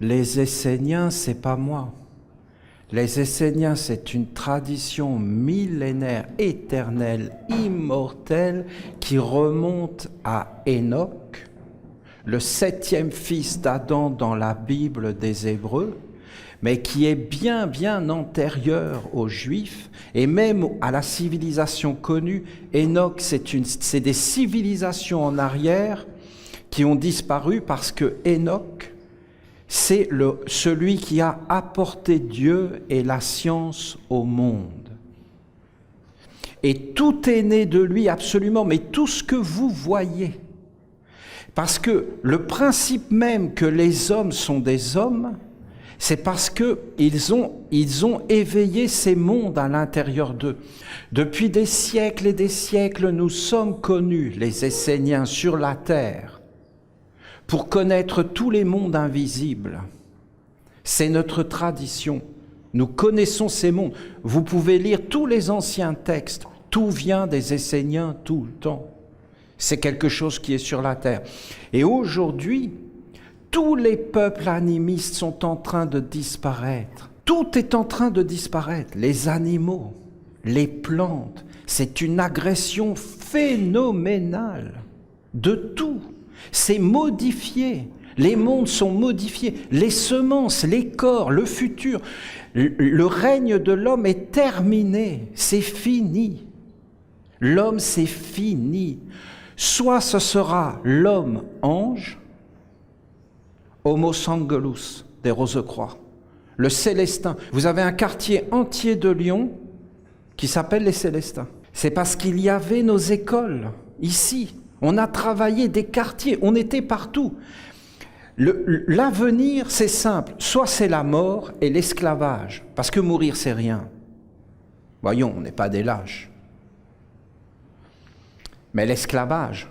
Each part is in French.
Les Esséniens, c'est pas moi. Les Esséniens, c'est une tradition millénaire, éternelle, immortelle, qui remonte à Enoch, le 7e fils d'Adam dans la Bible des Hébreux, mais qui est bien, bien antérieur aux Juifs, et même à la civilisation connue. Enoch, c'est des civilisations en arrière qui ont disparu parce que Enoch, c'est celui qui a apporté Dieu et la science au monde. Et tout est né de lui, absolument, mais tout ce que vous voyez. Parce que le principe même que les hommes sont des hommes, c'est parce qu'ils ont éveillé ces mondes à l'intérieur d'eux. Depuis des siècles et des siècles, nous sommes connus, les Esséniens, sur la terre, pour connaître tous les mondes invisibles. C'est notre tradition. Nous connaissons ces mondes. Vous pouvez lire tous les anciens textes. Tout vient des Esséniens tout le temps. C'est quelque chose qui est sur la terre. Et aujourd'hui, tous les peuples animistes sont en train de disparaître. Tout est en train de disparaître. Les animaux, les plantes. C'est une agression phénoménale de tout. C'est modifié. Les mondes sont modifiés. Les semences, les corps, le futur. Le règne de l'homme est terminé. C'est fini. L'homme, c'est fini. Soit ce sera l'homme ange, Homo Sangelus, des Rose-Croix, le Célestin. Vous avez un quartier entier de Lyon qui s'appelle les Célestins. C'est parce qu'il y avait nos écoles ici. On a travaillé des quartiers, on était partout. L'avenir, c'est simple. Soit c'est la mort et l'esclavage, parce que mourir, c'est rien. Voyons, on n'est pas des lâches. Mais l'esclavage,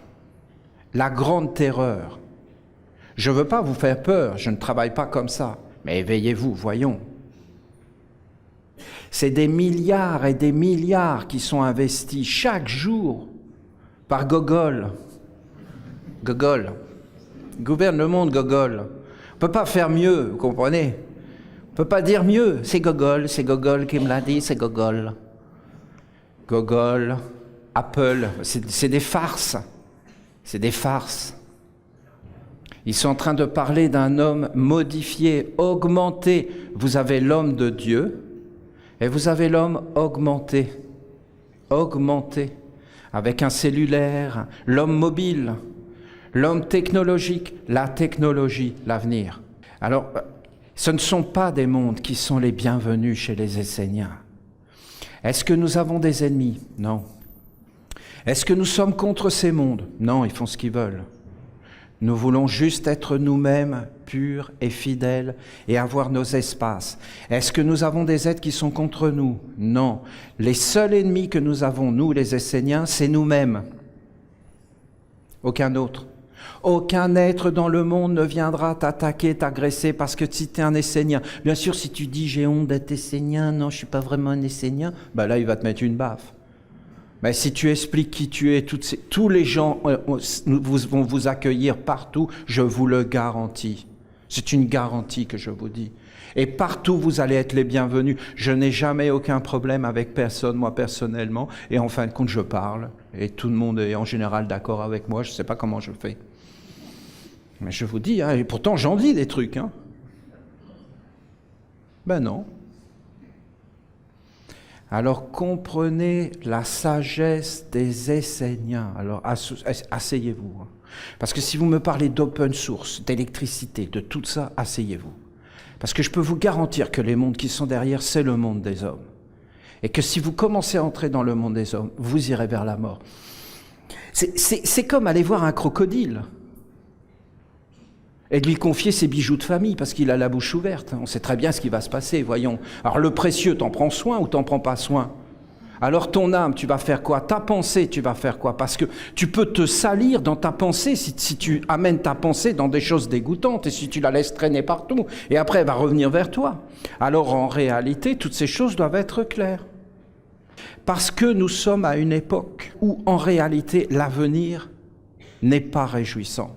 la grande terreur. Je ne veux pas vous faire peur, je ne travaille pas comme ça. Mais éveillez-vous, voyons. C'est des milliards et des milliards qui sont investis chaque jour par Gogol. Gogol. Gouverne le monde, Gogol. On ne peut pas faire mieux, vous comprenez? On ne peut pas dire mieux. C'est Gogol qui me l'a dit, c'est Gogol. Gogol, Apple, c'est des farces. C'est des farces. Ils sont en train de parler d'un homme modifié, augmenté. Vous avez l'homme de Dieu et vous avez l'homme augmenté. Augmenté. Avec un cellulaire, l'homme mobile, l'homme technologique, la technologie, l'avenir. Alors, ce ne sont pas des mondes qui sont les bienvenus chez les Esséniens. Est-ce que nous avons des ennemis? Non. Est-ce que nous sommes contre ces mondes? Non, ils font ce qu'ils veulent. Nous voulons juste être nous-mêmes, purs et fidèles, et avoir nos espaces. Est-ce que nous avons des êtres qui sont contre nous? Non. Les seuls ennemis que nous avons, nous les Esséniens, c'est nous-mêmes. Aucun autre. Aucun être dans le monde ne viendra t'attaquer, t'agresser, parce que si tu es un Essénien, bien sûr, si tu dis « j'ai honte d'être Essénien, non, je ne suis pas vraiment un Essénien », ben là, il va te mettre une baffe. Mais si tu expliques qui tu es, tous les gens vont vous accueillir partout, je vous le garantis. C'est une garantie que je vous dis. Et partout, vous allez être les bienvenus. Je n'ai jamais aucun problème avec personne, moi personnellement. Et en fin de compte, je parle. Et tout le monde est en général d'accord avec moi. Je ne sais pas comment je fais. Mais je vous dis, hein, et pourtant j'en dis des trucs. Hein. Ben non. Alors comprenez la sagesse des Esséniens. Alors asseyez-vous. Hein. Parce que si vous me parlez d'open source, d'électricité, de tout ça, asseyez-vous. Parce que je peux vous garantir que les mondes qui sont derrière, c'est le monde des hommes. Et que si vous commencez à entrer dans le monde des hommes, vous irez vers la mort. C'est comme aller voir un crocodile et de lui confier ses bijoux de famille parce qu'il a la bouche ouverte. On sait très bien ce qui va se passer, voyons. Alors le précieux, t'en prends soin ou t'en prends pas soin? Alors ton âme, tu vas faire quoi? Ta pensée, tu vas faire quoi? Parce que tu peux te salir dans ta pensée si tu amènes ta pensée dans des choses dégoûtantes et si tu la laisses traîner partout. Et après, elle va revenir vers toi. Alors en réalité, toutes ces choses doivent être claires. Parce que nous sommes à une époque où en réalité, l'avenir n'est pas réjouissant.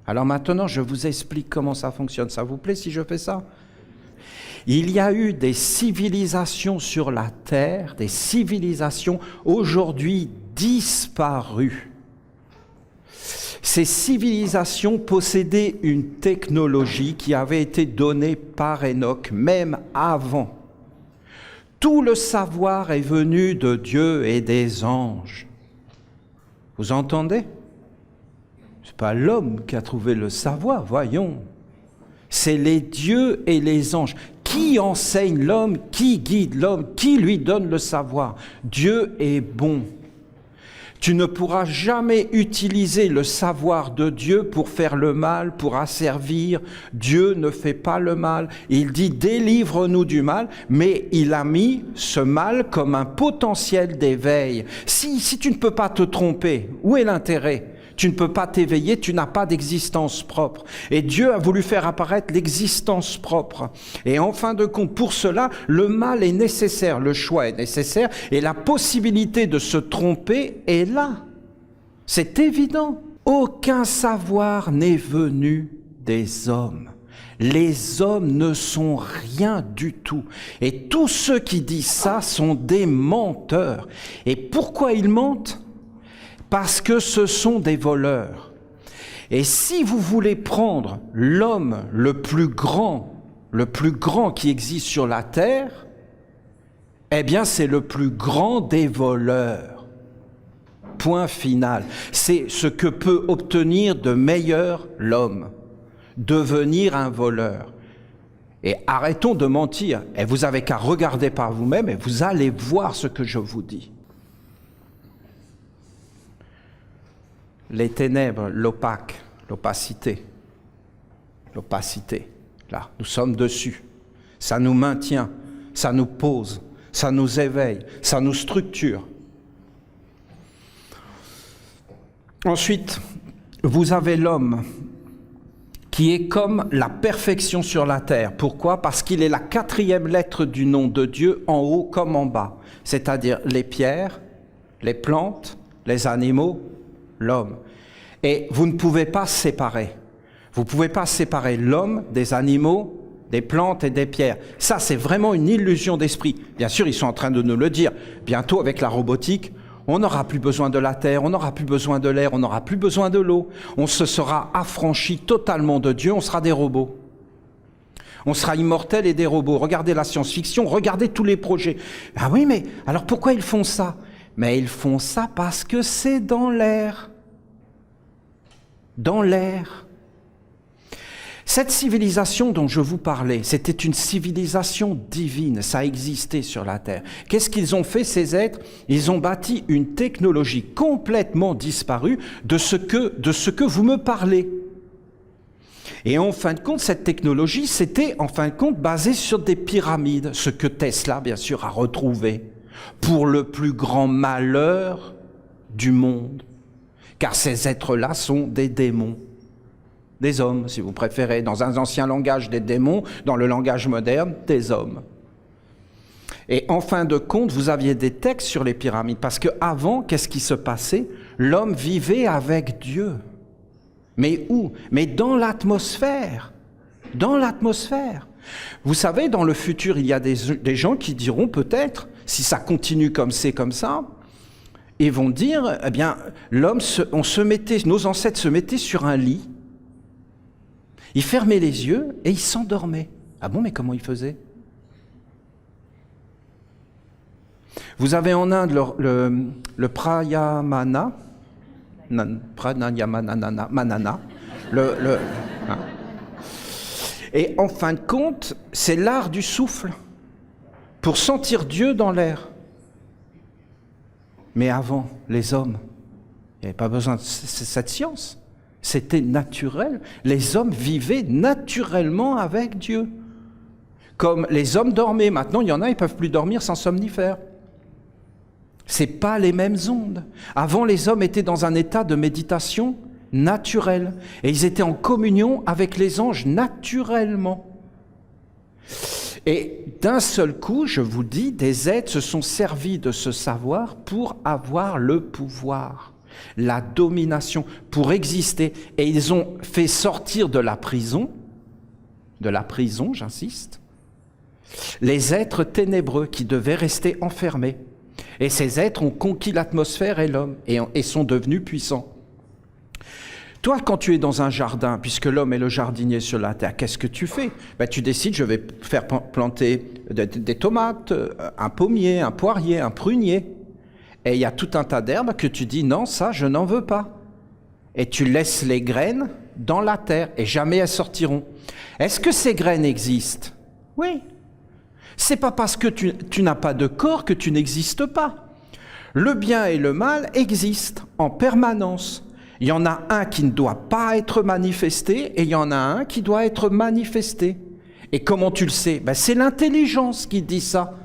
Alors maintenant, je vous explique comment ça fonctionne. Ça vous plaît si je fais ça? Il y a eu des civilisations sur la Terre, des civilisations aujourd'hui disparues. Ces civilisations possédaient une technologie qui avait été donnée par Enoch, même avant. Tout le savoir est venu de Dieu et des anges. Vous entendez? Ce n'est pas l'homme qui a trouvé le savoir, voyons. C'est les dieux et les anges. Qui enseigne l'homme? Qui guide l'homme? Qui lui donne le savoir? Dieu est bon. Tu ne pourras jamais utiliser le savoir de Dieu pour faire le mal, pour asservir. Dieu ne fait pas le mal. Il dit « délivre-nous du mal », mais il a mis ce mal comme un potentiel d'éveil. Si tu ne peux pas te tromper, où est l'intérêt ? Tu ne peux pas t'éveiller, tu n'as pas d'existence propre. Et Dieu a voulu faire apparaître l'existence propre. Et en fin de compte, pour cela, le mal est nécessaire, le choix est nécessaire, et la possibilité de se tromper est là. C'est évident. Aucun savoir n'est venu des hommes. Les hommes ne sont rien du tout. Et tous ceux qui disent ça sont des menteurs. Et pourquoi ils mentent ? Parce que ce sont des voleurs. Et si vous voulez prendre l'homme le plus grand qui existe sur la terre, eh bien c'est le plus grand des voleurs. Point final. C'est ce que peut obtenir de meilleur l'homme, devenir un voleur. Et arrêtons de mentir. Et vous avez qu'à regarder par vous-même et vous allez voir ce que je vous dis. Les ténèbres, l'opacité, là, nous sommes dessus. Ça nous maintient, ça nous pose, ça nous éveille, ça nous structure. Ensuite, vous avez l'homme qui est comme la perfection sur la terre. Pourquoi? Parce qu'il est la 4e lettre du nom de Dieu, en haut comme en bas. C'est-à-dire les pierres, les plantes, les animaux, l'homme. Et vous ne pouvez pas séparer. Vous ne pouvez pas séparer l'homme des animaux, des plantes et des pierres. Ça, c'est vraiment une illusion d'esprit. Bien sûr, ils sont en train de nous le dire. Bientôt, avec la robotique, on n'aura plus besoin de la terre, on n'aura plus besoin de l'air, on n'aura plus besoin de l'eau. On se sera affranchi totalement de Dieu, on sera des robots. On sera immortels et des robots. Regardez la science-fiction, regardez tous les projets. Ah oui, mais alors pourquoi ils font ça? Mais ils font ça parce que c'est dans l'air. Dans l'air. Cette civilisation dont je vous parlais, c'était une civilisation divine, ça existait sur la Terre. Qu'est-ce qu'ils ont fait, ces êtres? Ils ont bâti une technologie complètement disparue de ce que vous me parlez. Et en fin de compte, cette technologie, c'était en fin de compte basée sur des pyramides, ce que Tesla, bien sûr, a retrouvé, pour le plus grand malheur du monde. Car ces êtres-là sont des démons. Des hommes, si vous préférez, dans un ancien langage des démons, dans le langage moderne, des hommes. Et en fin de compte, vous aviez des textes sur les pyramides, parce qu'avant, qu'est-ce qui se passait? L'homme vivait avec Dieu. Mais où? Mais dans l'atmosphère. Dans l'atmosphère. Vous savez, dans le futur, il y a des gens qui diront peut-être, si ça continue comme c'est comme ça, ils vont dire, eh bien, nos ancêtres se mettaient sur un lit, ils fermaient les yeux et ils s'endormaient. Ah bon, mais comment ils faisaient? Vous avez en Inde le Prayamana, Manana, hein. Et en fin de compte, c'est l'art du souffle pour sentir Dieu dans l'air. Mais avant, les hommes, il n'y avait pas besoin de cette science. C'était naturel. Les hommes vivaient naturellement avec Dieu. Comme les hommes dormaient. Maintenant, il y en a, ils ne peuvent plus dormir sans somnifère. Ce n'est pas les mêmes ondes. Avant, les hommes étaient dans un état de méditation naturel. Et ils étaient en communion avec les anges naturellement. Et d'un seul coup, je vous dis, des êtres se sont servis de ce savoir pour avoir le pouvoir. la domination pour exister. Et ils ont fait sortir de la prison, j'insiste, les êtres ténébreux qui devaient rester enfermés. Et ces êtres ont conquis l'atmosphère et l'homme et sont devenus puissants. Toi, quand tu es dans un jardin, puisque l'homme est le jardinier sur la terre, qu'est-ce que tu fais? Tu décides, je vais faire planter des tomates, un pommier, un poirier, un prunier. Et il y a tout un tas d'herbes que tu dis, non, ça, je n'en veux pas. Et tu laisses les graines dans la terre et jamais elles sortiront. Est-ce que ces graines existent? Oui. C'est pas parce que tu n'as pas de corps que tu n'existes pas. Le bien et le mal existent en permanence. Il y en a un qui ne doit pas être manifesté et il y en a un qui doit être manifesté. Et comment tu le sais? C'est l'intelligence qui dit ça.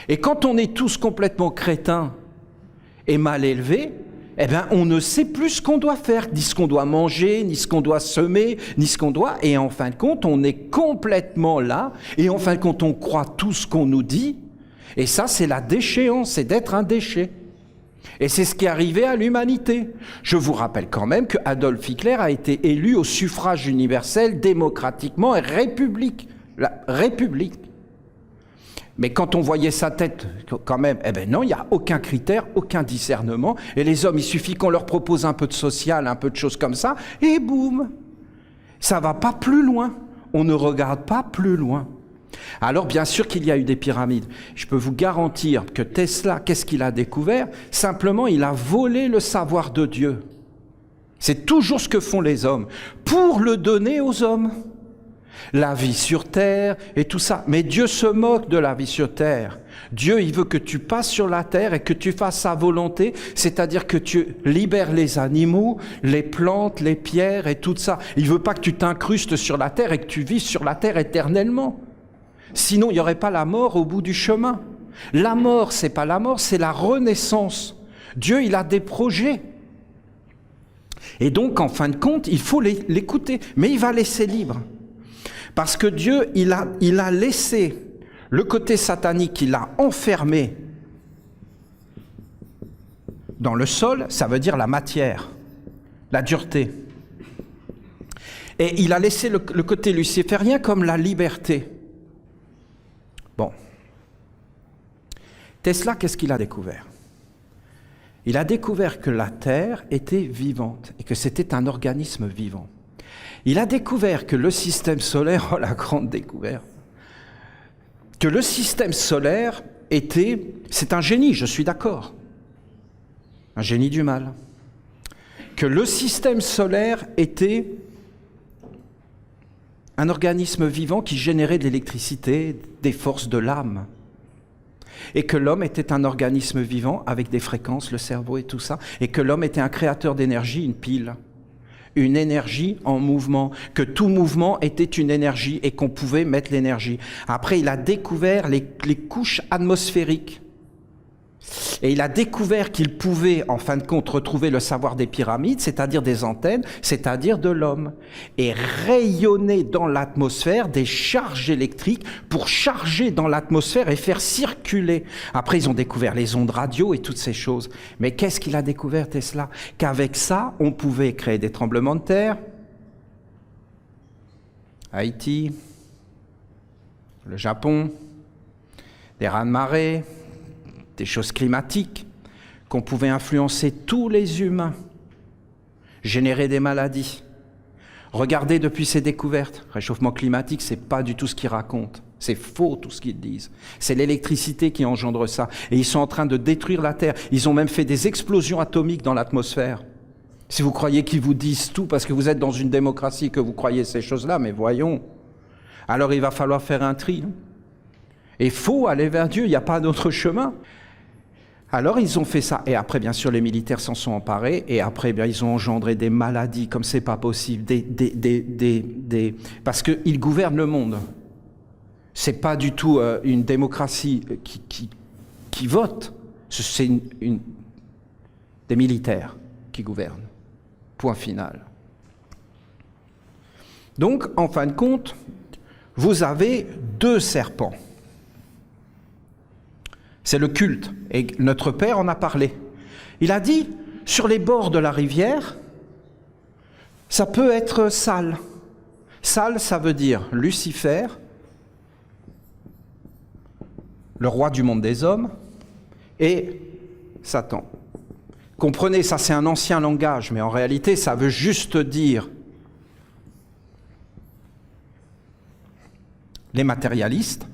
Et quand on est tous complètement crétins et mal élevés, on ne sait plus ce qu'on doit faire, ni ce qu'on doit manger, ni ce qu'on doit semer, ni ce qu'on doit... Et en fin de compte, on est complètement là, et en fin de compte, on croit tout ce qu'on nous dit. Et ça, c'est la déchéance, c'est d'être un déchet. Et c'est ce qui est arrivé à l'humanité. Je vous rappelle quand même que Adolf Hitler a été élu au suffrage universel démocratiquement et la République. Mais quand on voyait sa tête, quand même, non, il n'y a aucun critère, aucun discernement. Et les hommes, il suffit qu'on leur propose un peu de social, un peu de choses comme ça, et boum, ça ne va pas plus loin. On ne regarde pas plus loin. Alors, bien sûr qu'il y a eu des pyramides. Je peux vous garantir que Tesla, qu'est-ce qu'il a découvert? Simplement, il a volé le savoir de Dieu. C'est toujours ce que font les hommes, pour le donner aux hommes. La vie sur terre et tout ça. Mais Dieu se moque de la vie sur terre. Dieu, il veut que tu passes sur la terre et que tu fasses sa volonté, c'est-à-dire que tu libères les animaux, les plantes, les pierres et tout ça. Il veut pas que tu t'incrustes sur la terre et que tu vives sur la terre éternellement. Sinon, il n'y aurait pas la mort au bout du chemin. La mort, c'est pas la mort, c'est la renaissance. Dieu, il a des projets. Et donc, en fin de compte, il faut l'écouter. Mais il va laisser libre. Parce que Dieu, il a laissé le côté satanique, il l'a enfermé dans le sol, ça veut dire la matière, la dureté. Et il a laissé le côté luciférien comme la liberté. Bon. Tesla, qu'est-ce qu'il a découvert? Il a découvert que la Terre était vivante et que c'était un organisme vivant. Il a découvert que le système solaire, oh la grande découverte, que le système solaire c'est un génie, je suis d'accord, un génie du mal, que le système solaire était un organisme vivant qui générait de l'électricité, des forces de l'âme, et que l'homme était un organisme vivant avec des fréquences, le cerveau et tout ça, et que l'homme était un créateur d'énergie, une pile. Une énergie en mouvement, que tout mouvement était une énergie et qu'on pouvait mettre l'énergie. Après, il a découvert les couches atmosphériques. Et il a découvert qu'il pouvait, en fin de compte, retrouver le savoir des pyramides, c'est-à-dire des antennes, c'est-à-dire de l'homme, et rayonner dans l'atmosphère des charges électriques pour charger dans l'atmosphère et faire circuler. Après, ils ont découvert les ondes radio et toutes ces choses. Mais qu'est-ce qu'il a découvert, Tesla? Qu'avec ça, on pouvait créer des tremblements de terre, Haïti, le Japon, des raz-de-marée, des choses climatiques, qu'on pouvait influencer tous les humains, générer des maladies. Regardez depuis ces découvertes, réchauffement climatique, c'est pas du tout ce qu'ils racontent, c'est faux tout ce qu'ils disent. C'est l'électricité qui engendre ça, et ils sont en train de détruire la Terre. Ils ont même fait des explosions atomiques dans l'atmosphère. Si vous croyez qu'ils vous disent tout parce que vous êtes dans une démocratie que vous croyez ces choses-là, mais voyons, alors il va falloir faire un tri. Et il faut aller vers Dieu, il n'y a pas d'autre chemin. Alors ils ont fait ça, et après bien sûr les militaires s'en sont emparés, et après bien ils ont engendré des maladies comme c'est pas possible, parce qu'ils gouvernent le monde. C'est pas du tout une démocratie qui vote, c'est des militaires qui gouvernent. Point final. Donc en fin de compte, vous avez deux serpents. C'est le culte. Et notre Père en a parlé. Il a dit, sur les bords de la rivière, ça peut être sale. Sale, ça veut dire Lucifer, le roi du monde des hommes, et Satan. Comprenez, ça c'est un ancien langage, mais en réalité, ça veut juste dire les matérialistes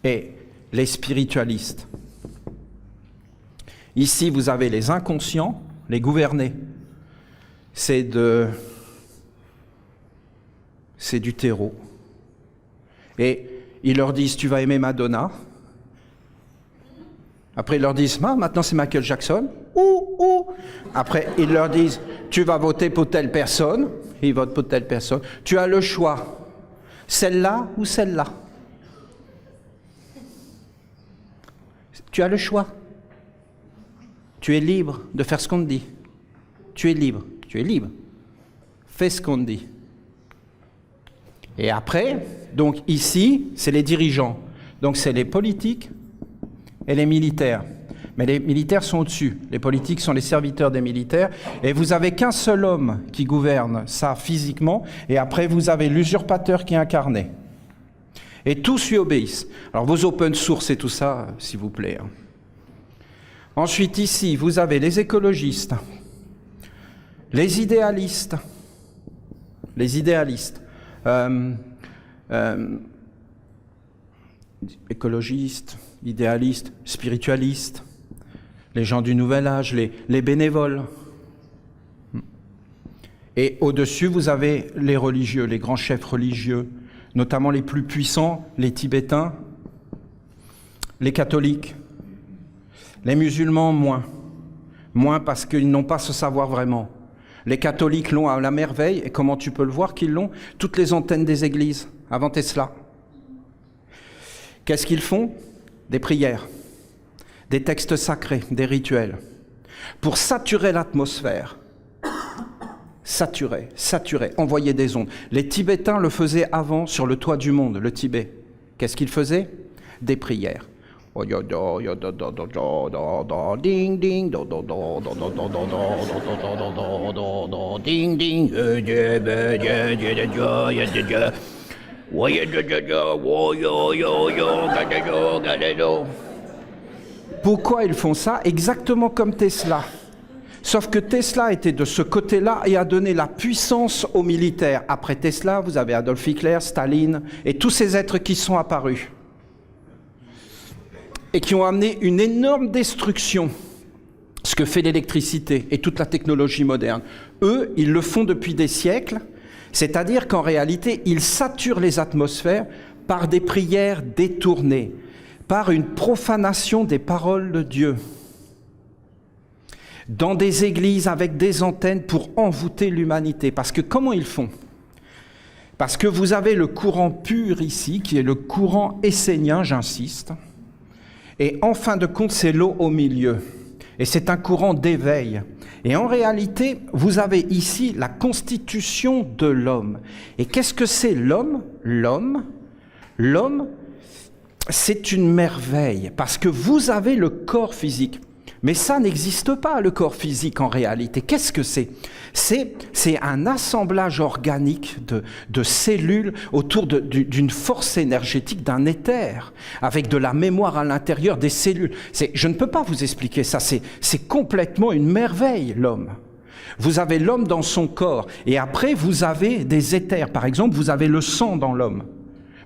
et les spiritualistes. Ici, vous avez les inconscients, les gouvernés. C'est du terreau. Et ils leur disent, tu vas aimer Madonna. Après, ils leur disent, maintenant c'est Michael Jackson. Après, ils leur disent, tu vas voter pour telle personne. Ils votent pour telle personne. Tu as le choix, celle-là ou celle-là. Tu as le choix. Tu es libre de faire ce qu'on te dit. Tu es libre. Tu es libre. Fais ce qu'on te dit. Et après, donc ici, c'est les dirigeants. Donc c'est les politiques et les militaires. Mais les militaires sont au-dessus. Les politiques sont les serviteurs des militaires. Et vous n'avez qu'un seul homme qui gouverne ça physiquement. Et après, vous avez l'usurpateur qui est incarné. Et tous lui obéissent. Alors vos open source et tout ça, s'il vous plaît. Ensuite, ici, vous avez les écologistes, les idéalistes, écologistes, idéalistes, spiritualistes, les gens du Nouvel Âge, les bénévoles. Et au-dessus, vous avez les religieux, les grands chefs religieux, notamment les plus puissants, les Tibétains, les catholiques, les musulmans moins parce qu'ils n'ont pas ce savoir vraiment. Les catholiques l'ont à la merveille, et comment tu peux le voir qu'ils l'ont? Toutes les antennes des églises, avant Tesla. Qu'est-ce qu'ils font? Des prières, des textes sacrés, des rituels, pour saturer l'atmosphère. Saturer, envoyer des ondes. Les Tibétains le faisaient avant sur le toit du monde, le Tibet. Qu'est-ce qu'ils faisaient? Des prières. Ding ding, ding ding, pourquoi ils font ça? Exactement comme Tesla. Sauf que Tesla était de ce côté-là et a donné la puissance aux militaires. Après Tesla, vous avez Adolf Hitler, Staline et tous ces êtres qui sont apparus et qui ont amené une énorme destruction, ce que fait l'électricité et toute la technologie moderne. Eux, ils le font depuis des siècles, c'est-à-dire qu'en réalité, ils saturent les atmosphères par des prières détournées, par une profanation des paroles de Dieu, dans des églises avec des antennes pour envoûter l'humanité. Parce que comment ils font? Parce que vous avez le courant pur ici, qui est le courant essénien, j'insiste, et en fin de compte, c'est l'eau au milieu. Et c'est un courant d'éveil. Et en réalité, vous avez ici la constitution de l'homme. Et qu'est-ce que c'est l'homme? L'homme, c'est une merveille, parce que vous avez le corps physique. Mais ça n'existe pas, le corps physique, en réalité. Qu'est-ce que c'est? C'est un assemblage organique de cellules autour d'une force énergétique, d'un éther, avec de la mémoire à l'intérieur des cellules. Je ne peux pas vous expliquer ça, c'est complètement une merveille, l'homme. Vous avez l'homme dans son corps, et après vous avez des éthers. Par exemple, vous avez le sang dans l'homme.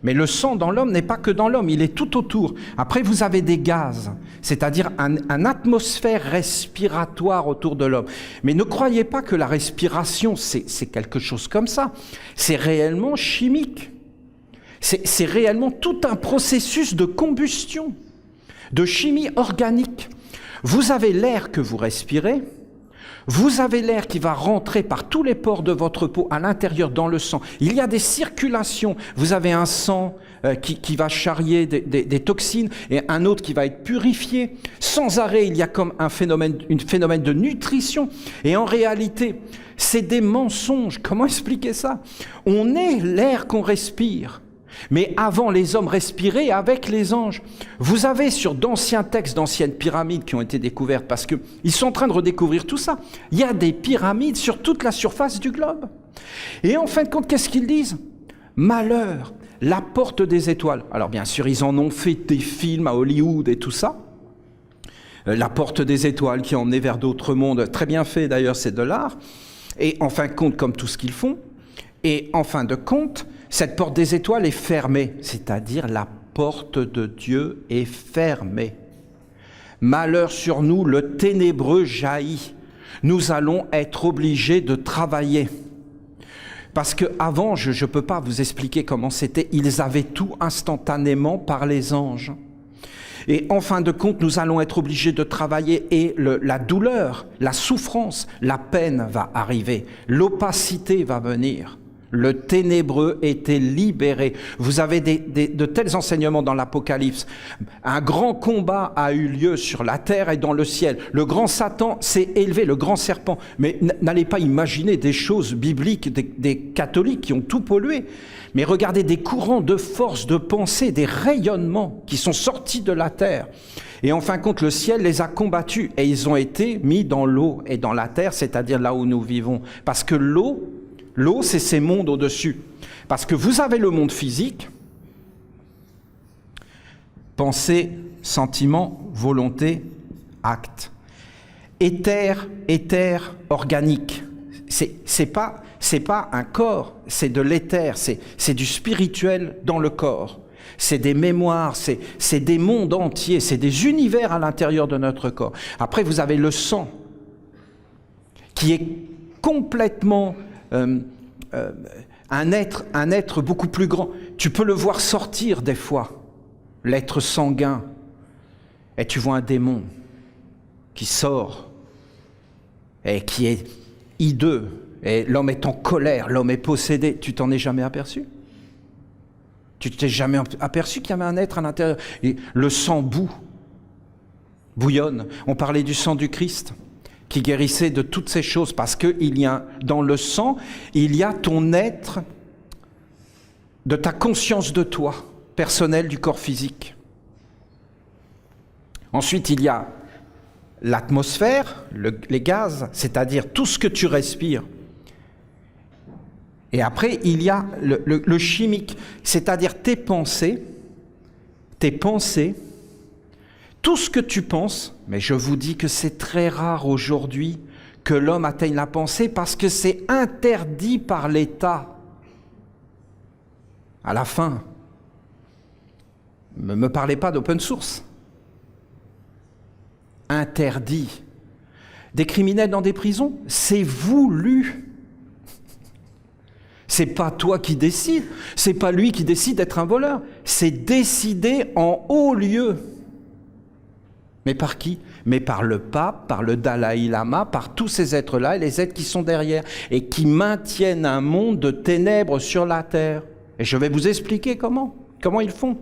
Mais le sang dans l'homme n'est pas que dans l'homme, il est tout autour. Après, vous avez des gaz, c'est-à-dire un atmosphère respiratoire autour de l'homme. Mais ne croyez pas que la respiration, c'est quelque chose comme ça. C'est réellement chimique. C'est réellement tout un processus de combustion, de chimie organique. Vous avez l'air que vous respirez. Vous avez l'air qui va rentrer par tous les pores de votre peau à l'intérieur dans le sang. Il y a des circulations. Vous avez un sang qui va charrier des toxines et un autre qui va être purifié. Sans arrêt, il y a comme un phénomène de nutrition. Et en réalité, c'est des mensonges. Comment expliquer ça? On est l'air qu'on respire. Mais avant, les hommes respiraient avec les anges. Vous avez sur d'anciens textes, d'anciennes pyramides qui ont été découvertes, parce qu'ils sont en train de redécouvrir tout ça. Il y a des pyramides sur toute la surface du globe. Et en fin de compte, qu'est-ce qu'ils disent? Malheur, la porte des étoiles. Alors bien sûr, ils en ont fait des films à Hollywood et tout ça. La porte des étoiles qui a emmené vers d'autres mondes. Très bien fait d'ailleurs, c'est de l'art. Et en fin de compte, comme tout ce qu'ils font. Et en fin de compte, cette porte des étoiles est fermée, c'est-à-dire la porte de Dieu est fermée. Malheur sur nous, le ténébreux jaillit. Nous allons être obligés de travailler. Parce qu'avant, je ne peux pas vous expliquer comment c'était, ils avaient tout instantanément par les anges. Et en fin de compte, nous allons être obligés de travailler et la douleur, la souffrance, la peine va arriver, l'opacité va venir. Le ténébreux était libéré. Vous avez de tels enseignements dans l'Apocalypse. Un grand combat a eu lieu sur la terre et dans le ciel. Le grand Satan s'est élevé, le grand serpent. Mais n'allez pas imaginer des choses bibliques, des catholiques qui ont tout pollué. Mais regardez des courants de force, de pensée, des rayonnements qui sont sortis de la terre. Et en fin de compte, le ciel les a combattus et ils ont été mis dans l'eau et dans la terre, c'est-à-dire là où nous vivons. Parce que l'eau, c'est ces mondes au-dessus. Parce que vous avez le monde physique, pensée, sentiment, volonté, acte. Éther, organique. C'est pas un corps, c'est de l'éther, c'est du spirituel dans le corps. C'est des mémoires, c'est des mondes entiers, c'est des univers à l'intérieur de notre corps. Après, vous avez le sang, qui est complètement un être beaucoup plus grand. Tu peux le voir sortir des fois, l'être sanguin, et tu vois un démon qui sort et qui est hideux, et l'homme est en colère, l'homme est possédé. Tu t'en es jamais aperçu? Tu t'es jamais aperçu qu'il y avait un être à l'intérieur? Et le sang bouillonne. On parlait du sang du Christ qui guérissait de toutes ces choses, parce que dans le sang, il y a ton être, de ta conscience de toi, personnelle du corps physique. Ensuite, il y a l'atmosphère, les gaz, c'est-à-dire tout ce que tu respires. Et après, il y a le chimique, c'est-à-dire tes pensées, tout ce que tu penses, mais je vous dis que c'est très rare aujourd'hui que l'homme atteigne la pensée parce que c'est interdit par l'État. À la fin, ne me parlez pas d'open source. Interdit. Des criminels dans des prisons, c'est voulu. C'est pas toi qui décides, c'est pas lui qui décide d'être un voleur, c'est décidé en haut lieu. Mais par qui? Mais par le pape, par le Dalai Lama, par tous ces êtres-là et les êtres qui sont derrière et qui maintiennent un monde de ténèbres sur la terre. Et je vais vous expliquer comment ils font.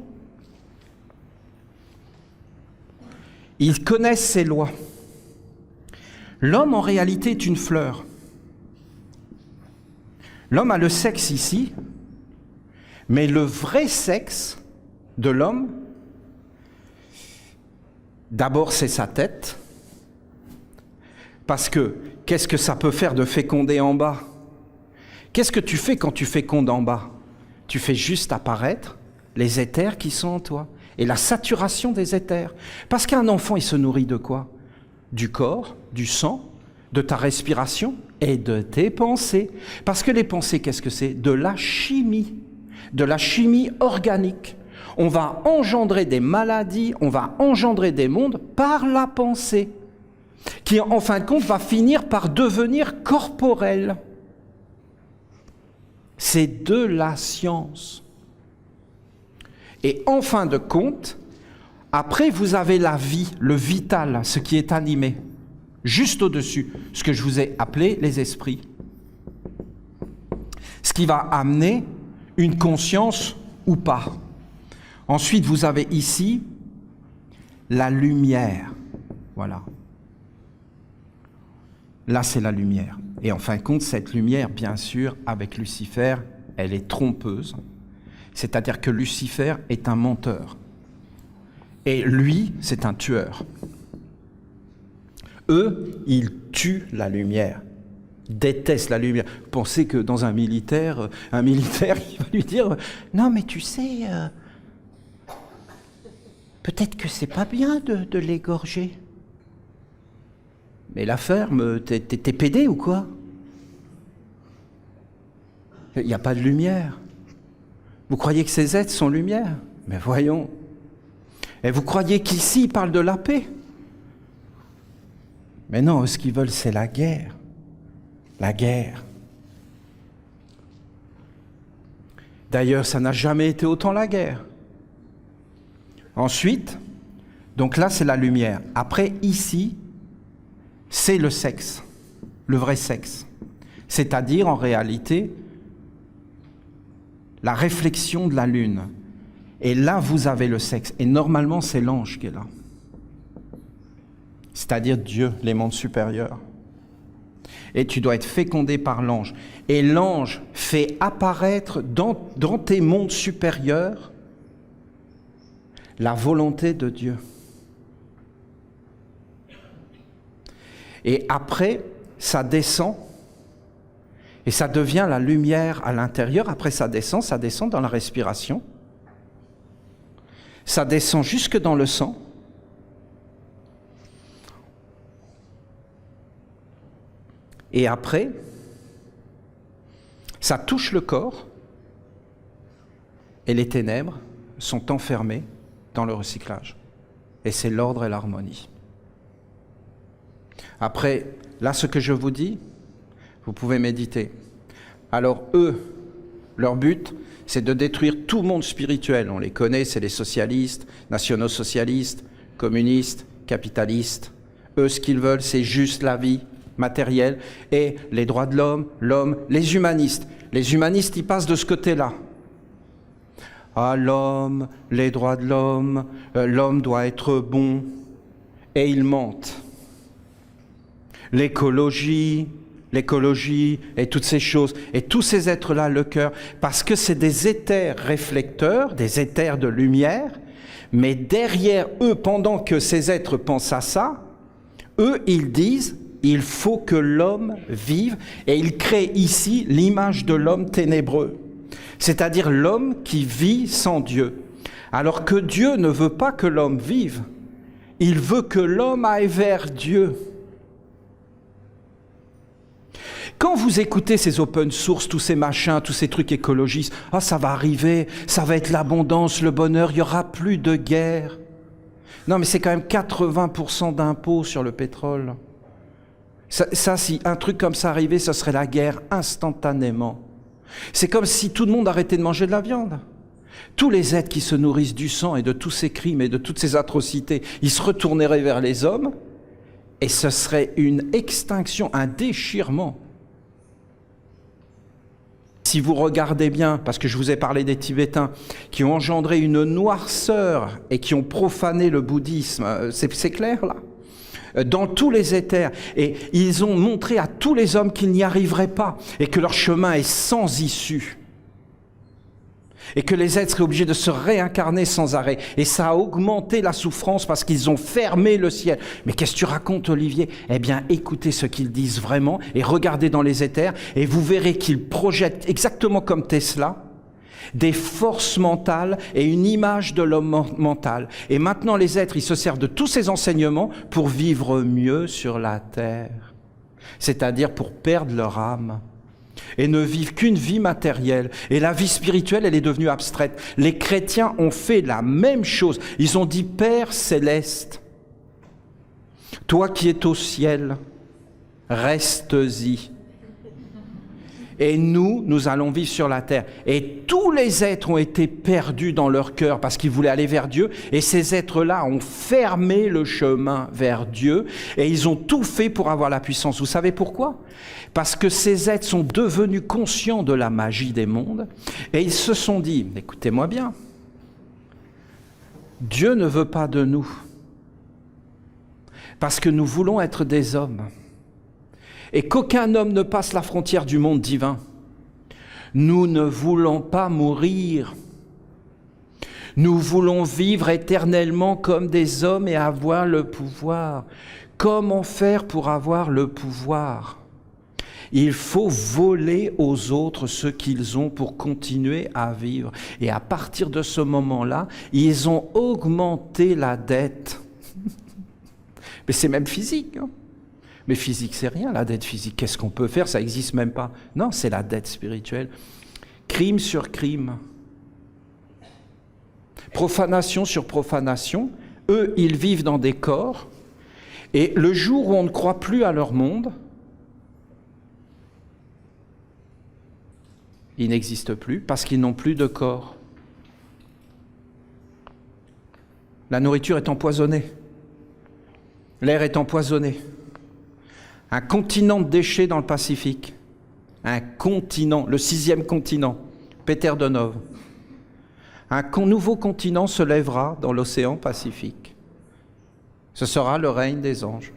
Ils connaissent ces lois. L'homme, en réalité, est une fleur. L'homme a le sexe ici, mais le vrai sexe de l'homme, d'abord c'est sa tête, parce que qu'est-ce que ça peut faire de féconder en bas? Qu'est-ce que tu fais quand tu fécondes en bas? Tu fais juste apparaître les éthers qui sont en toi, et la saturation des éthers. Parce qu'un enfant, il se nourrit de quoi? Du corps, du sang, de ta respiration et de tes pensées. Parce que les pensées, qu'est-ce que c'est? De la chimie organique. On va engendrer des maladies, on va engendrer des mondes par la pensée, qui en fin de compte va finir par devenir corporelle. C'est de la science. Et en fin de compte, après vous avez la vie, le vital, ce qui est animé. Juste au-dessus, ce que je vous ai appelé les esprits. Ce qui va amener une conscience ou pas. Ensuite, vous avez ici la lumière. Voilà. Là, c'est la lumière. Et en fin de compte, cette lumière, bien sûr, avec Lucifer, elle est trompeuse. C'est-à-dire que Lucifer est un menteur. Et lui, c'est un tueur. Eux, ils tuent la lumière, détestent la lumière. Pensez que dans un militaire, il va lui dire « Non, mais tu sais, peut-être que c'est pas bien de l'égorger. » Mais la ferme, t'es pédé ou quoi? Il n'y a pas de lumière. Vous croyez que ces êtres sont lumière? Mais voyons. Et vous croyez qu'ici, ils parlent de la paix? Mais non, ce qu'ils veulent, c'est la guerre. La guerre. D'ailleurs, ça n'a jamais été autant la guerre. Ensuite, donc là, c'est la lumière. Après, ici, c'est le sexe, le vrai sexe. C'est-à-dire, en réalité, la réflexion de la lune. Et là, vous avez le sexe. Et normalement, c'est l'ange qui est là. C'est-à-dire Dieu, les mondes supérieurs. Et tu dois être fécondé par l'ange. Et l'ange fait apparaître dans tes mondes supérieurs la volonté de Dieu. Et après, ça descend, et ça devient la lumière à l'intérieur. Après, ça descend dans la respiration. Ça descend jusque dans le sang. Et après, ça touche le corps, et les ténèbres sont enfermées dans le recyclage. Et c'est l'ordre et l'harmonie. Après, là, ce que je vous dis, vous pouvez méditer. Alors eux, leur but, c'est de détruire tout monde spirituel. On les connaît, c'est les socialistes, nationaux-socialistes, communistes, capitalistes. Eux, ce qu'ils veulent, c'est juste la vie matérielle et les droits de l'homme, les humanistes. Les humanistes, ils passent de ce côté-là. Ah, l'homme, les droits de l'homme doit être bon. Et ils mentent. L'écologie et toutes ces choses, et tous ces êtres-là, le cœur, parce que c'est des éthers réflecteurs, des éthers de lumière, mais derrière eux, pendant que ces êtres pensent à ça, eux, ils disent, il faut que l'homme vive, et ils créent ici l'image de l'homme ténébreux, c'est-à-dire l'homme qui vit sans Dieu. Alors que Dieu ne veut pas que l'homme vive, il veut que l'homme aille vers Dieu. Quand vous écoutez ces open source, tous ces machins, tous ces trucs écologistes, ah, ça va arriver, ça va être l'abondance, le bonheur, il n'y aura plus de guerre. Non, mais c'est quand même 80% d'impôts sur le pétrole. Ça, si un truc comme ça arrivait, ce serait la guerre instantanément. C'est comme si tout le monde arrêtait de manger de la viande. Tous les êtres qui se nourrissent du sang et de tous ces crimes et de toutes ces atrocités, ils se retourneraient vers les hommes et ce serait une extinction, un déchirement. Si vous regardez bien, parce que je vous ai parlé des Tibétains, qui ont engendré une noirceur et qui ont profané le bouddhisme, c'est clair là? Dans tous les éthers. Et ils ont montré à tous les hommes qu'ils n'y arriveraient pas et que leur chemin est sans issue. Et que les êtres seraient obligés de se réincarner sans arrêt. Et ça a augmenté la souffrance parce qu'ils ont fermé le ciel. Mais qu'est-ce que tu racontes, Olivier? Eh bien, écoutez ce qu'ils disent vraiment et regardez dans les éthers et vous verrez qu'ils projettent, exactement comme Tesla, des forces mentales et une image de l'homme mental. Et maintenant, les êtres, ils se servent de tous ces enseignements pour vivre mieux sur la terre. C'est-à-dire pour perdre leur âme. Et ne vivent qu'une vie matérielle. Et la vie spirituelle, elle est devenue abstraite. Les chrétiens ont fait la même chose. Ils ont dit, Père céleste, toi qui es au ciel, restes-y. Et nous allons vivre sur la terre. Et tous les êtres ont été perdus dans leur cœur parce qu'ils voulaient aller vers Dieu. Et ces êtres-là ont fermé le chemin vers Dieu. Et ils ont tout fait pour avoir la puissance. Vous savez pourquoi? Parce que ces êtres sont devenus conscients de la magie des mondes. Et ils se sont dit, écoutez-moi bien, Dieu ne veut pas de nous. Parce que nous voulons être des hommes. Et qu'aucun homme ne passe la frontière du monde divin. Nous ne voulons pas mourir. Nous voulons vivre éternellement comme des hommes et avoir le pouvoir. Comment faire pour avoir le pouvoir ? Il faut voler aux autres ce qu'ils ont pour continuer à vivre. Et à partir de ce moment-là, ils ont augmenté la dette. Mais c'est même physique. Hein. Mais physique, c'est rien, la dette physique. Qu'est-ce qu'on peut faire ? Ça n'existe même pas. Non, c'est la dette spirituelle. Crime sur crime. Profanation sur profanation. Eux, ils vivent dans des corps. Et le jour où on ne croit plus à leur monde, ils n'existent plus parce qu'ils n'ont plus de corps. La nourriture est empoisonnée. L'air est empoisonné. Un continent de déchets dans le Pacifique. Un continent, le 6e continent, Peter Donov. Un nouveau continent se lèvera dans l'océan Pacifique. Ce sera le règne des anges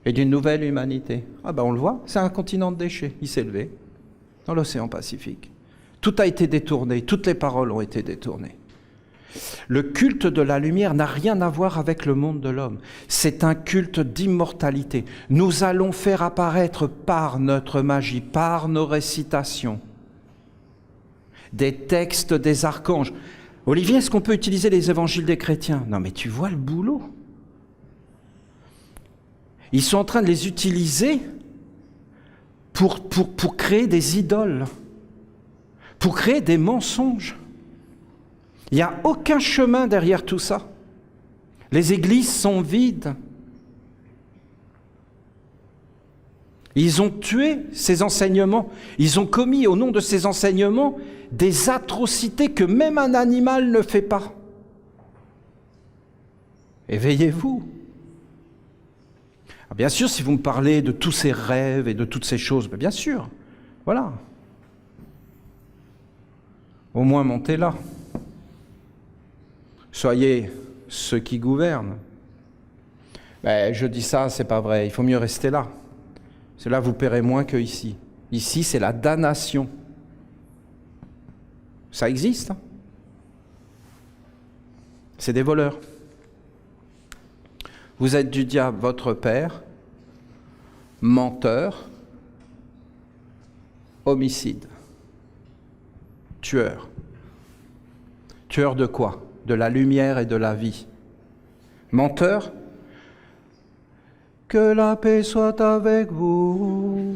et d'une nouvelle humanité. Ah ben on le voit, c'est un continent de déchets. Il s'est levé dans l'océan Pacifique. Tout a été détourné, toutes les paroles ont été détournées. Le culte de la lumière n'a rien à voir avec le monde de l'homme. C'est un culte d'immortalité. Nous allons faire apparaître par notre magie, par nos récitations, des textes des archanges. Olivier, est-ce qu'on peut utiliser les évangiles des chrétiens ? Non, mais tu vois le boulot. Ils sont en train de les utiliser pour créer des idoles, pour créer des mensonges. Il n'y a aucun chemin derrière tout ça. Les églises sont vides. Ils ont tué ces enseignements. Ils ont commis au nom de ces enseignements des atrocités que même un animal ne fait pas. Éveillez-vous. Bien sûr, si vous me parlez de tous ces rêves et de toutes ces choses, bien sûr, voilà. Au moins montez là. Soyez ceux qui gouvernent. Je dis ça, c'est pas vrai. Il faut mieux rester là. C'est là vous paierez moins que ici. Ici, c'est la damnation. Ça existe. Hein. C'est des voleurs. Vous êtes du diable, votre père, menteur, homicide, tueur. Tueur de quoi ? De la lumière et de la vie. Menteur ? Que la paix soit avec vous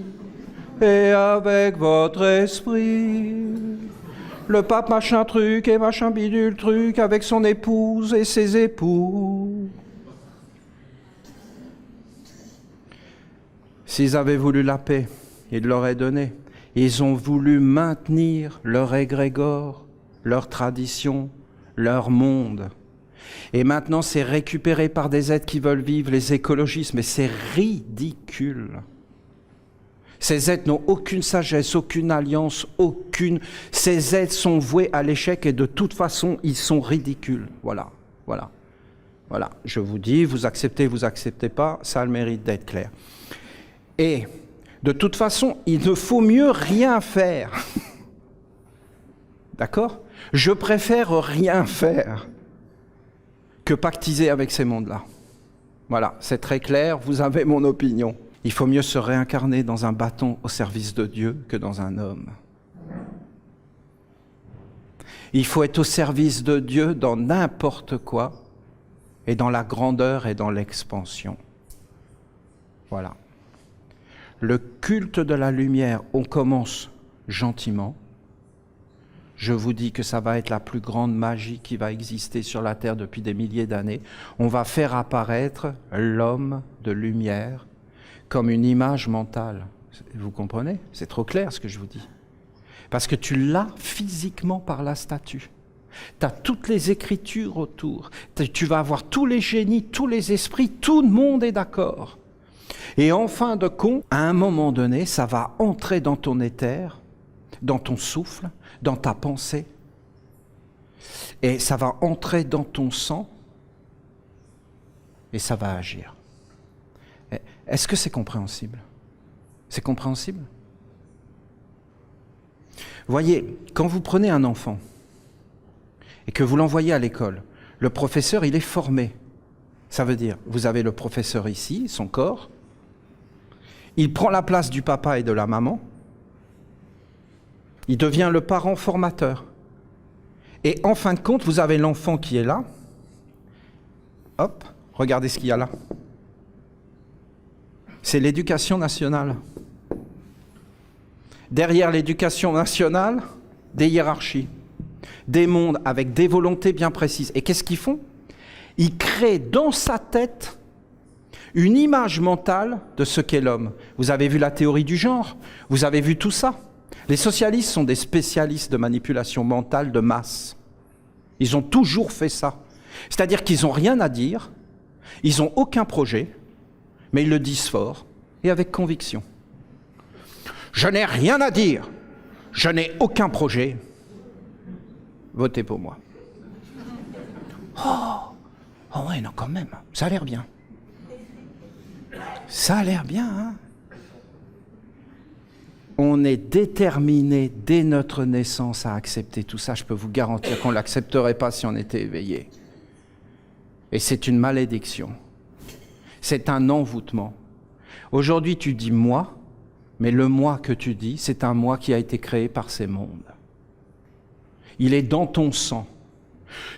et avec votre esprit. Le pape machin truc et machin bidule truc avec son épouse et ses époux. S'ils avaient voulu la paix, ils l'auraient donnée. Ils ont voulu maintenir leur égrégore, leur tradition, leur monde. Et maintenant, c'est récupéré par des êtres qui veulent vivre les écologistes, mais c'est ridicule. Ces êtres n'ont aucune sagesse, aucune alliance, aucune... Ces êtres sont voués à l'échec et de toute façon, ils sont ridicules. Voilà. Je vous dis, vous acceptez pas, ça a le mérite d'être clair. Et de toute façon, il ne faut mieux rien faire. D'accord ? Je préfère rien faire que pactiser avec ces mondes-là. Voilà, c'est très clair, vous avez mon opinion. Il faut mieux se réincarner dans un bâton au service de Dieu que dans un homme. Il faut être au service de Dieu dans n'importe quoi, et dans la grandeur et dans l'expansion. Voilà. Le culte de la lumière, on commence gentiment. Je vous dis que ça va être la plus grande magie qui va exister sur la terre depuis des milliers d'années. On va faire apparaître l'homme de lumière comme une image mentale. Vous comprenez ? C'est trop clair ce que je vous dis. Parce que tu l'as physiquement par la statue. Tu as toutes les écritures autour. Tu vas avoir tous les génies, tous les esprits, tout le monde est d'accord. Et en fin de compte, à un moment donné, ça va entrer dans ton éther, dans ton souffle, dans ta pensée, et ça va entrer dans ton sang, et ça va agir. Est-ce que c'est compréhensible ? C'est compréhensible ? Voyez, quand vous prenez un enfant, et que vous l'envoyez à l'école, le professeur, il est formé. Ça veut dire, vous avez le professeur ici, son corps, il prend la place du papa et de la maman, il devient le parent formateur. Et en fin de compte, vous avez l'enfant qui est là. Hop, regardez ce qu'il y a là. C'est l'éducation nationale. Derrière l'éducation nationale, des hiérarchies, des mondes avec des volontés bien précises. Et qu'est-ce qu'ils font? Ils créent dans sa tête une image mentale de ce qu'est l'homme. Vous avez vu la théorie du genre, vous avez vu tout ça. Les socialistes sont des spécialistes de manipulation mentale de masse. Ils ont toujours fait ça. C'est-à-dire qu'ils n'ont rien à dire, ils n'ont aucun projet, mais ils le disent fort et avec conviction. Je n'ai rien à dire, je n'ai aucun projet, votez pour moi. Oh ouais, non, quand même, ça a l'air bien. Ça a l'air bien, hein? On est déterminé dès notre naissance à accepter tout ça. Je peux vous garantir qu'on ne l'accepterait pas si on était éveillé. Et c'est une malédiction. C'est un envoûtement. Aujourd'hui, tu dis « moi », mais le « moi » que tu dis, c'est un « moi » qui a été créé par ces mondes. Il est dans ton sang.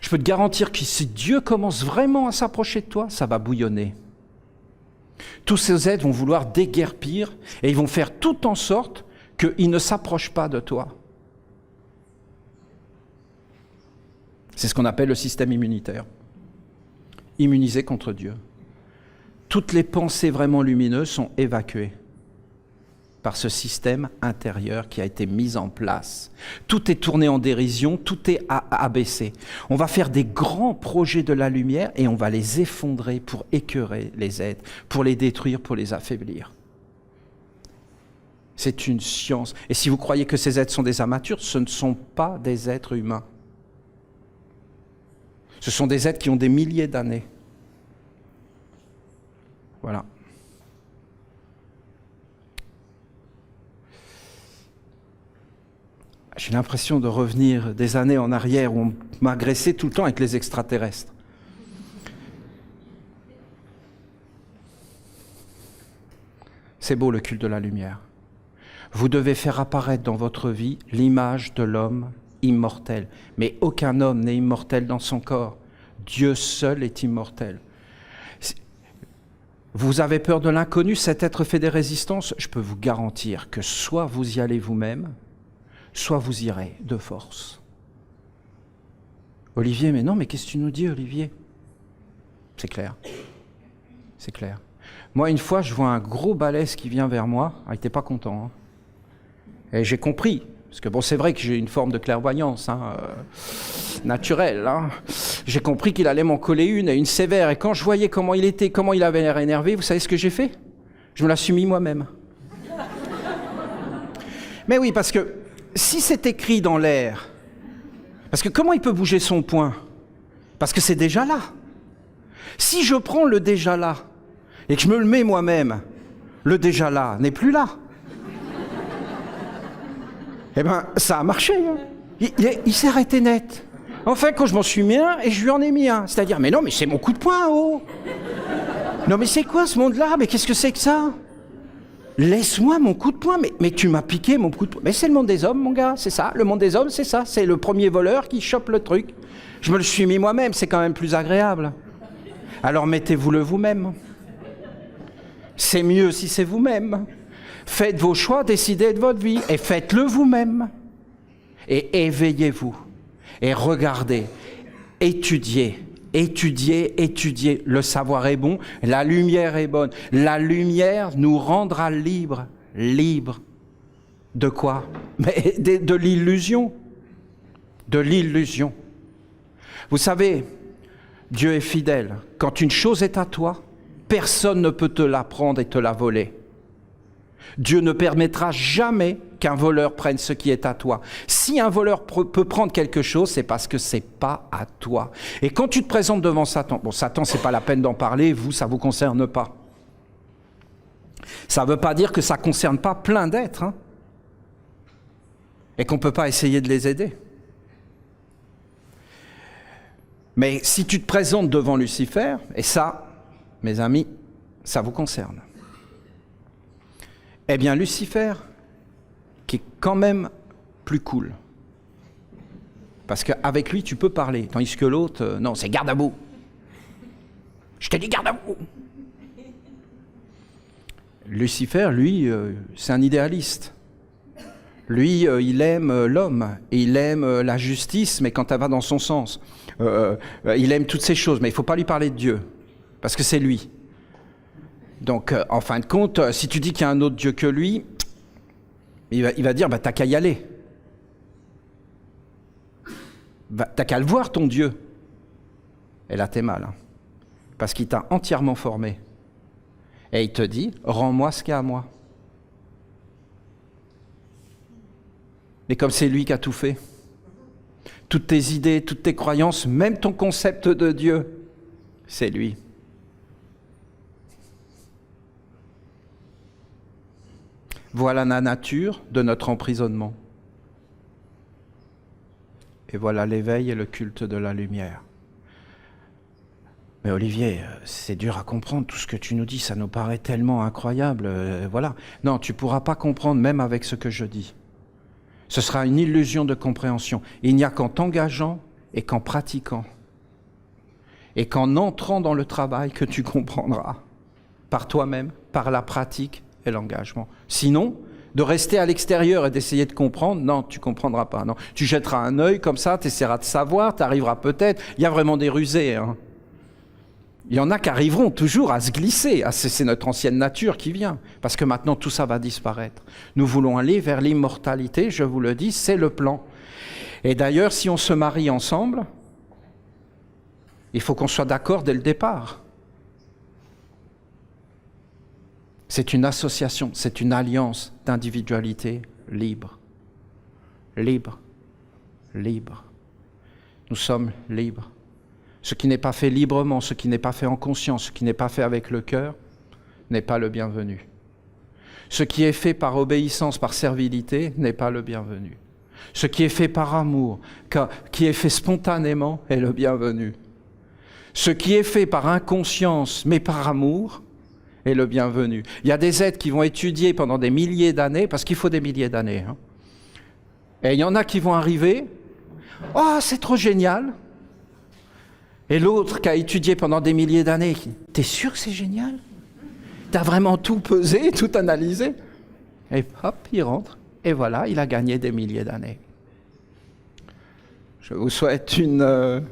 Je peux te garantir que si Dieu commence vraiment à s'approcher de toi, ça va bouillonner. Tous ces êtres vont vouloir déguerpir et ils vont faire tout en sorte qu'ils ne s'approchent pas de toi. C'est ce qu'on appelle le système immunitaire. Immunisé contre Dieu. Toutes les pensées vraiment lumineuses sont évacuées par ce système intérieur qui a été mis en place. Tout est tourné en dérision, tout est abaissé. On va faire des grands projets de la lumière et on va les effondrer pour écœurer les êtres, pour les détruire, pour les affaiblir. C'est une science. Et si vous croyez que ces êtres sont des amateurs, ce ne sont pas des êtres humains. Ce sont des êtres qui ont des milliers d'années. Voilà. J'ai l'impression de revenir des années en arrière où on m'agressait tout le temps avec les extraterrestres. C'est beau le culte de la lumière. Vous devez faire apparaître dans votre vie l'image de l'homme immortel. Mais aucun homme n'est immortel dans son corps. Dieu seul est immortel. Vous avez peur de l'inconnu, cet être fait des résistances. Je peux vous garantir que soit vous y allez vous-même, soit vous irez de force. Olivier, mais non, mais qu'est-ce que tu nous dis, Olivier? C'est clair. C'est clair. Moi, une fois, je vois un gros balèze qui vient vers moi. Ah, il n'était pas content. Hein. Et j'ai compris. Parce que bon, c'est vrai que j'ai une forme de clairvoyance naturelle. Hein. J'ai compris qu'il allait m'en coller une sévère. Et quand je voyais comment il était, comment il avait l'air énervé, vous savez ce que j'ai fait? Je me la suis mis moi-même. Mais oui, parce que si c'est écrit dans l'air, parce que comment il peut bouger son poing? Parce que c'est déjà là. Si je prends le déjà là et que je me le mets moi-même, le déjà là n'est plus là. Eh bien, ça a marché. Hein. Il s'est arrêté net. Enfin, quand je m'en suis mis un, et je lui en ai mis un. C'est-à-dire, mais non, mais c'est mon coup de poing, oh! Non, mais c'est quoi ce monde-là? Mais qu'est-ce que c'est que ça? Laisse-moi mon coup de poing. Mais tu m'as piqué mon coup de poing. Mais c'est le monde des hommes, mon gars, c'est ça. Le monde des hommes, c'est ça. C'est le premier voleur qui chope le truc. Je me le suis mis moi-même, c'est quand même plus agréable. Alors mettez-vous-le vous-même. C'est mieux si c'est vous-même. Faites vos choix, décidez de votre vie et faites-le vous-même. Et éveillez-vous et regardez, étudiez. Le savoir est bon, la lumière est bonne. La lumière nous rendra libres. Libres de quoi? Mais de l'illusion. De l'illusion. Vous savez, Dieu est fidèle. Quand une chose est à toi, personne ne peut te la prendre et te la voler. Dieu ne permettra jamais qu'un voleur prenne ce qui est à toi. Si un voleur peut prendre quelque chose, c'est parce que c'est pas à toi. Et quand tu te présentes devant Satan, bon, Satan, c'est pas la peine d'en parler, vous, ça vous concerne pas. Ça veut pas dire que ça concerne pas plein d'êtres, hein, et qu'on peut pas essayer de les aider. Mais si tu te présentes devant Lucifer, et ça, mes amis, ça vous concerne. Eh bien, Lucifer, qui est quand même plus cool. Parce qu'avec lui, tu peux parler. Tandis que l'autre, non, c'est garde à vous. Je t'ai dit garde à vous. Lucifer, lui, c'est un idéaliste. Lui, il aime l'homme, et il aime la justice, mais quand elle va dans son sens. Il aime toutes ces choses, mais il ne faut pas lui parler de Dieu, parce que c'est lui. Donc, en fin de compte, si tu dis qu'il y a un autre Dieu que lui, il va dire, bah, t'as qu'à y aller. T'as qu'à le voir, ton Dieu. Et là, t'es mal, hein, parce qu'il t'a entièrement formé. Et il te dit, rends-moi ce qu'il y a à moi. Mais comme c'est lui qui a tout fait, toutes tes idées, toutes tes croyances, même ton concept de Dieu, c'est lui. Voilà la nature de notre emprisonnement. Et voilà l'éveil et le culte de la lumière. Mais Olivier, c'est dur à comprendre, tout ce que tu nous dis, ça nous paraît tellement incroyable, voilà. Non, tu ne pourras pas comprendre même avec ce que je dis. Ce sera une illusion de compréhension. Il n'y a qu'en t'engageant et qu'en pratiquant et qu'en entrant dans le travail que tu comprendras par toi-même, par la pratique et l'engagement. Sinon, de rester à l'extérieur et d'essayer de comprendre, non, tu ne comprendras pas. Non. Tu jetteras un œil comme ça, tu essaieras de savoir, tu arriveras peut-être. Il y a vraiment des rusés, hein. Il y en a qui arriveront toujours à se glisser. C'est notre ancienne nature qui vient. Parce que maintenant, tout ça va disparaître. Nous voulons aller vers l'immortalité, je vous le dis, c'est le plan. Et d'ailleurs, si on se marie ensemble, il faut qu'on soit d'accord dès le départ. C'est une association, c'est une alliance d'individualité libre. Libre. Libre. Nous sommes libres. Ce qui n'est pas fait librement, ce qui n'est pas fait en conscience, ce qui n'est pas fait avec le cœur, n'est pas le bienvenu. Ce qui est fait par obéissance, par servilité, n'est pas le bienvenu. Ce qui est fait par amour, qui est fait spontanément, est le bienvenu. Ce qui est fait par inconscience, mais par amour, est le bienvenu. Il y a des êtres qui vont étudier pendant des milliers d'années, parce qu'il faut des milliers d'années, hein. Et il y en a qui vont arriver, « Oh, c'est trop génial !» Et l'autre qui a étudié pendant des milliers d'années, « T'es sûr que c'est génial? T'as vraiment tout pesé, tout analysé ?» Et hop, il rentre, et voilà, il a gagné des milliers d'années. Je vous souhaite une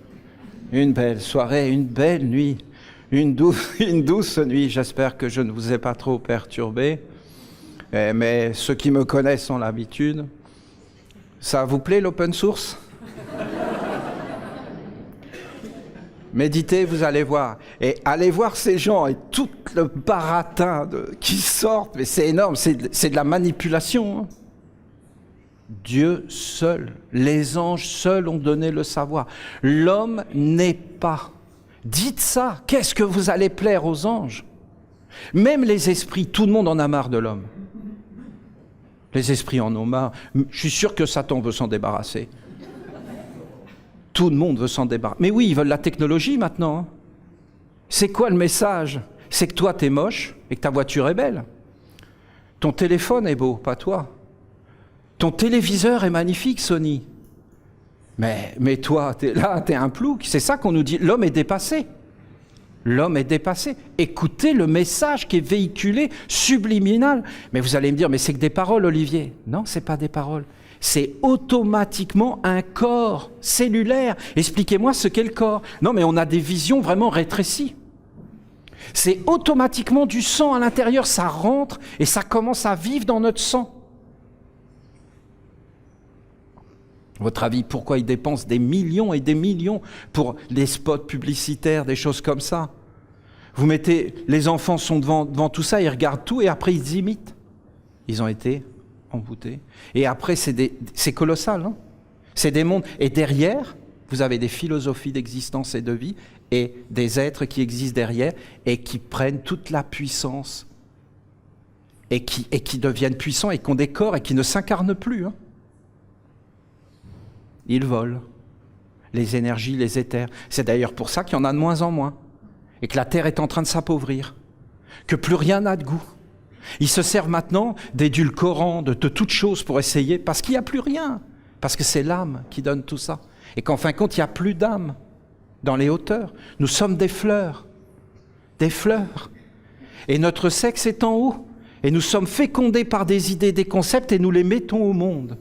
belle soirée, une belle nuit, une douce nuit. J'espère que je ne vous ai pas trop perturbé, mais ceux qui me connaissent ont l'habitude. Ça vous plaît l'open source? Méditez, vous allez voir. Et allez voir ces gens et tout le baratin qui sortent, mais c'est énorme, c'est de la manipulation, hein. Dieu seul, les anges seuls ont donné le savoir. L'homme n'est pas. Dites ça, qu'est-ce que vous allez plaire aux anges? Même les esprits, tout le monde en a marre de l'homme. Les esprits en ont marre. Je suis sûr que Satan veut s'en débarrasser. Tout le monde veut s'en débarrasser. Mais oui, ils veulent la technologie maintenant, hein. C'est quoi le message? C'est que toi, t'es moche et que ta voiture est belle. Ton téléphone est beau, pas toi. Ton téléviseur est magnifique, Sony. Mais toi, t'es là, t'es un plouc. C'est ça qu'on nous dit. L'homme est dépassé. L'homme est dépassé. Écoutez le message qui est véhiculé, subliminal. Mais vous allez me dire, mais c'est que des paroles, Olivier. Non, c'est pas des paroles. C'est automatiquement un corps cellulaire. Expliquez-moi ce qu'est le corps. Non, mais on a des visions vraiment rétrécies. C'est automatiquement du sang à l'intérieur, ça rentre et ça commence à vivre dans notre sang. Votre avis, pourquoi ils dépensent des millions et des millions pour des spots publicitaires, des choses comme ça? Vous mettez, les enfants sont devant tout ça, ils regardent tout et après ils imitent. Ils ont été envoûtés. Et après, c'est colossal, hein. C'est des mondes. Et derrière, vous avez des philosophies d'existence et de vie et des êtres qui existent derrière et qui prennent toute la puissance et qui deviennent puissants et qui ont des corps et qui ne s'incarnent plus, hein. Ils volent. les énergies, les éthers. C'est d'ailleurs pour ça qu'il y en a de moins en moins, et que la terre est en train de s'appauvrir, que plus rien n'a de goût. Ils se servent maintenant d'édulcorants, de toutes choses pour essayer, parce qu'il n'y a plus rien, parce que c'est l'âme qui donne tout ça. Et qu'en fin de compte, il n'y a plus d'âme dans les hauteurs. Nous sommes des fleurs. Des fleurs. Et notre sexe est en haut. Et nous sommes fécondés par des idées, des concepts, et nous les mettons au monde.